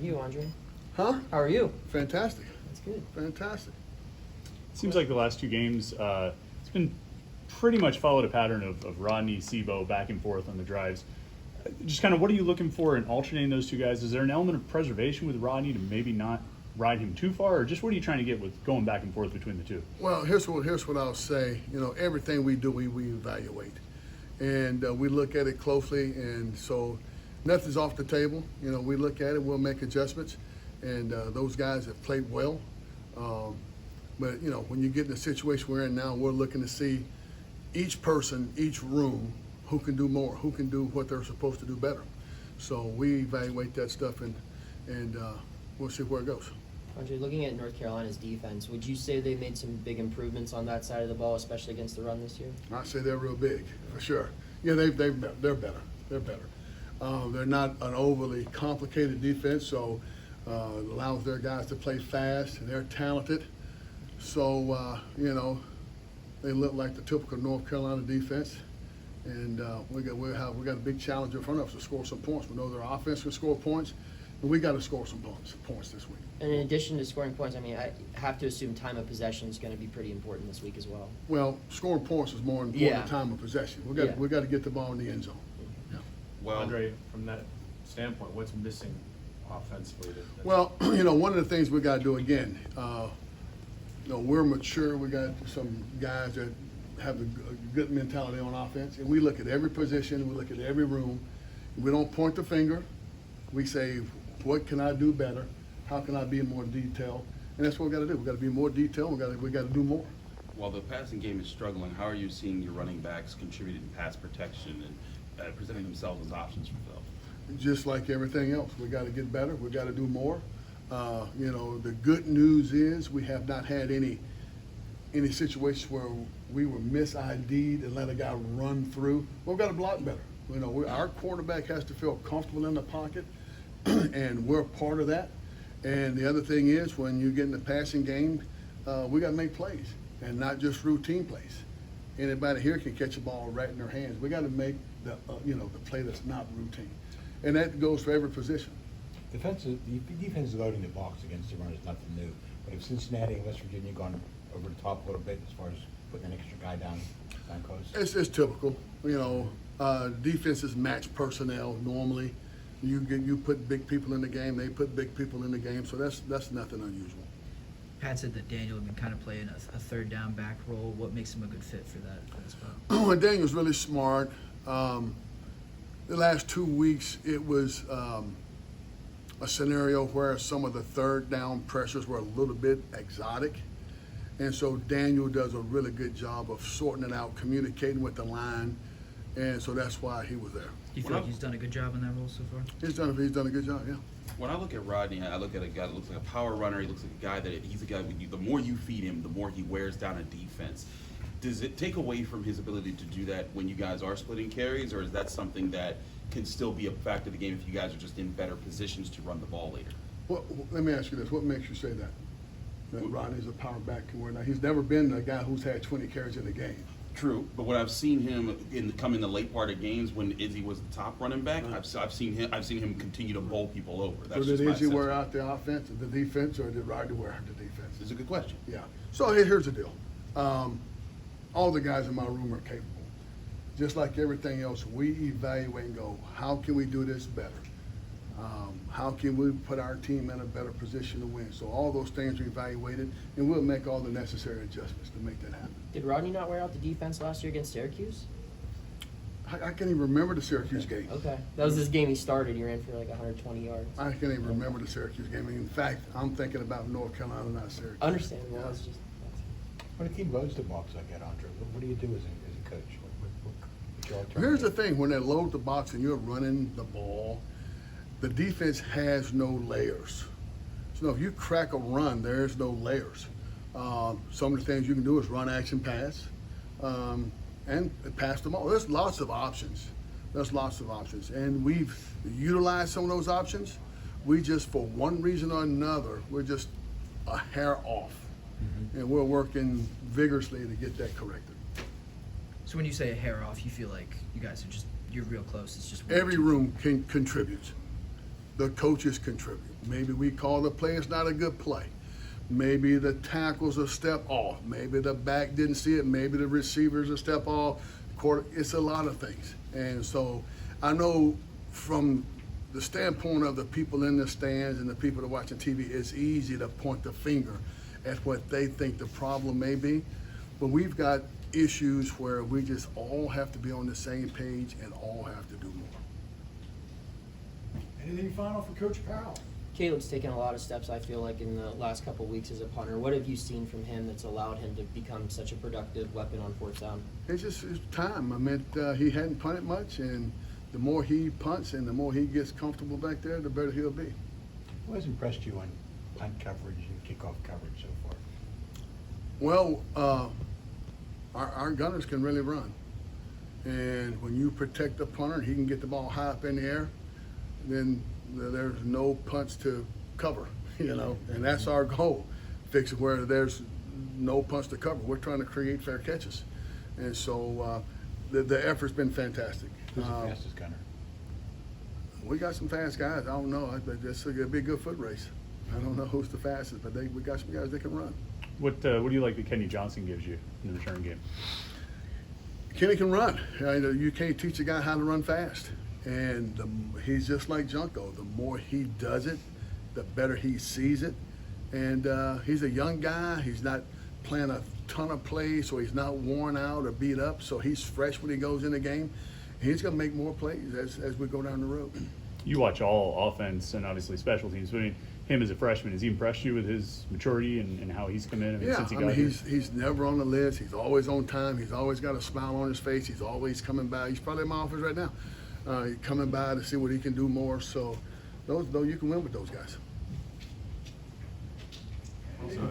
You, Andre? Huh? How are you? Fantastic. That's good. Fantastic. Seems like the last two games, it's been pretty much followed a pattern of Rodney, Sebo back and forth on the drives. Just kind of what are you looking for in alternating those two guys? Is there an element of preservation with Rodney to maybe not ride him too far, or just what are you trying to get with going back and forth between the two? Well, here's what I'll say. You know, everything we do, we evaluate, and we look at it closely, and so nothing's off the table. You know, we look at it, we'll make adjustments, and those guys have played well. But you know, when you get in the situation we're in now, we're looking to see each person, each room, who can do more, who can do what they're supposed to do better. So we evaluate that stuff, and we'll see where it goes. Andre, looking at North Carolina's defense, would you say they made some big improvements on that side of the ball, especially against the run this year? I'd say they're real big, for sure. Yeah, they're better. They're better. They're not an overly complicated defense, so it allows their guys to play fast, and they're talented. So, you know, they look like the typical North Carolina defense. And we got a big challenge in front of us to score some points. We know their offense can score points, but we got to score some points this week. And in addition to scoring points, I mean, I have to assume time of possession is going to be pretty important this week as well. Well, scoring points is more important than time of possession. We got to get the ball in the end zone. Yeah. Well, Andre, from that standpoint, what's missing offensively? Well, you know, one of the things we got to do again, you know, we're mature. We got some guys that have a good mentality on offense, and we look at every position, we look at every room. We don't point the finger. We say, what can I do better? How can I be in more detail? And that's what we got to do. We got to be more detailed. We got to do more. while the passing game is struggling, how are you seeing your running backs contributing to pass protection and presenting themselves as options for Phil? Just like everything else, we got to get better. We got to do more. You know, the good news is we have not had any situations where we were mis-ID'd and let a guy run through. We've got to block better. You know, our quarterback has to feel comfortable in the pocket, and we're part of that. And the other thing is, when you get in the passing game, we got to make plays, and not just routine plays. Anybody here can catch a ball right in their hands. We got to make the play that's not routine, and that goes for every position. The defense loading the box against the run is nothing new. But if Cincinnati and West Virginia gone over the top a little bit as far as putting an extra guy down close? It's typical. You know, defenses match personnel normally. You put big people in the game, they put big people in the game, so that's nothing unusual. Pat said that Daniel had been kind of playing a third down back role. What makes him a good fit for that spot? Well, Daniel's really smart. The last 2 weeks, it was a scenario where some of the third down pressures were a little bit exotic. And so Daniel does a really good job of sorting it out, communicating with the line, and so that's why he was there. Do you feel like he's done a good job in that role so far? He's done a good job, yeah. When I look at Rodney, I look at a guy that looks like a power runner. He looks like a guy that he's a guy. The more you feed him, the more he wears down a defense. Does it take away from his ability to do that when you guys are splitting carries, or is that something that can still be a factor of the game if you guys are just in better positions to run the ball later? Well, let me ask you this: what makes you say that Rodney's a power back? Now, he's never been a guy who's had 20 carries in a game. True, but when I've seen him come in the late part of games when Izzy was the top running back, I've seen him continue to bowl people over. That's So did just Izzy my wear assessment. out the offense, the defense, or did Rodney wear out the defense? It's a good question. Yeah. So here's the deal. All the guys in my room are capable. Just like everything else, we evaluate and go, how can we do this better? How can we put our team in a better position to win? So all those things are evaluated, and we'll make all the necessary adjustments to make that happen. Did Rodney not wear out the defense last year against Syracuse? I can't even remember the Syracuse game. Okay. That was this game he started. He ran for like 120 yards. I can't even remember the Syracuse game. In fact, I'm thinking about North Carolina, not Syracuse. Understandable. That's just. When a team loads the box like that, Andre, what do you do as a coach? What's your alternative? Here's the thing, when they load the box and you're running the ball, the defense has no layers. So if you crack a run, there's no layers. Some of the things you can do is run, action, pass, and pass the ball. There's lots of options. And we've utilized some of those options. We just, for one reason or another, we're just a hair off. Mm-hmm. And we're working vigorously to get that corrected. So when you say a hair off, you feel like you guys are you're real close. It's just Every room can contribute. the coaches contribute. Maybe we call the players not a good play. Maybe the tackle's a step off. Maybe the back didn't see it. Maybe the receiver's a step off. It's a lot of things. And so I know from the standpoint of the people in the stands and the people that are watching TV, it's easy to point the finger at what they think the problem may be. But we've got issues where we just all have to be on the same page and all have to do more. Anything final for Coach Powell? Caleb's taken a lot of steps, I feel like, in the last couple of weeks as a punter. What have you seen from him that's allowed him to become such a productive weapon on fourth down? It's time. I mean, he hadn't punted much, and the more he punts and the more he gets comfortable back there, the better he'll be. What has impressed you on punt coverage and kickoff coverage so far? Well, our gunners can really run. And when you protect the punter, he can get the ball high up in the air, then there's no punts to cover, you know, and that's our goal. Fix it where there's no punts to cover. We're trying to create fair catches. And so the effort's been fantastic. Who's the fastest gunner? We got some fast guys. I don't know. It's a big good foot race. I don't know who's the fastest, but we got some guys that can run. What do you like that Kenny Johnson gives you in the return game? Kenny can run. You can't teach a guy how to run fast. And he's just like Junko. The more he does it, the better he sees it. And he's a young guy. He's not playing a ton of plays, so he's not worn out or beat up. So he's fresh when he goes in the game. He's going to make more plays as we go down the road. You watch all offense and obviously special teams. But I mean, him as a freshman, has he impressed you with his maturity and how he's come in? I mean, Yeah, since he I got mean, here? he's never on the list. He's always on time. He's always got a smile on his face. He's always coming by. He's probably in my office right now. He's coming by to see what he can do more. So, you can win with those guys. Also,